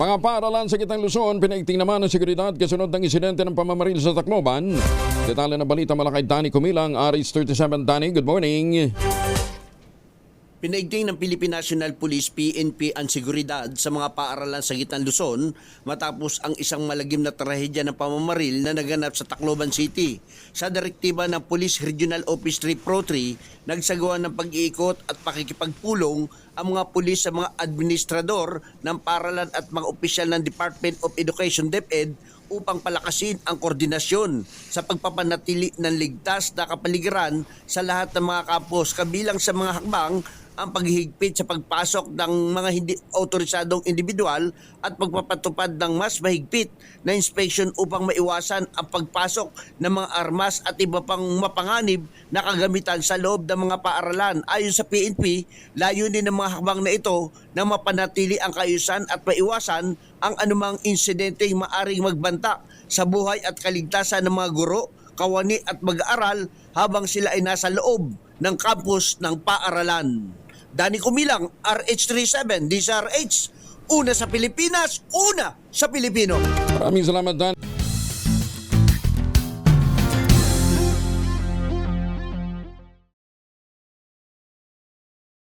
Mga paaralan sa Gitang Luzon, pinaigting naman ng seguridad kasunod ng insidente ng pamamaril sa Tacloban. Detalye ng balita mula kay Danny Kumilang, Aris 37. Danny, good morning. Pinaigting ng Philippine National Police PNP ang seguridad sa mga paaralan sa Gitang Luzon matapos ang isang malagim na trahedya ng pamamaril na naganap sa Tacloban City. Sa direktiba ng Police Regional Office 3 Pro 3, nagsagawa ng pag-iikot at pakikipagpulong ang mga pulis sa mga administrador ng paaralan at mga opisyal ng Department of Education DepEd upang palakasin ang koordinasyon sa pagpapanatili ng ligtas na kapaligiran sa lahat ng mga kampus, kabilang sa mga hakbang ang paghihigpit sa pagpasok ng mga hindi otorisadong individual at pagpapatupad ng mas mahigpit na inspection upang maiwasan ang pagpasok ng mga armas at iba pang mapanganib na kagamitan sa loob ng mga paaralan. Ayon sa PNP, layunin ng mga hakbang na ito na mapanatili ang kaayusan at maiwasan ang anumang insidenteng maaring magbanta sa buhay at kaligtasan ng mga guro, kawani at mag-aaral habang sila ay nasa loob ng campus ng paaralan. Danny Kumilang, RH37, DZRH, una sa Pilipinas, una sa Pilipino. Maraming salamat, Dan.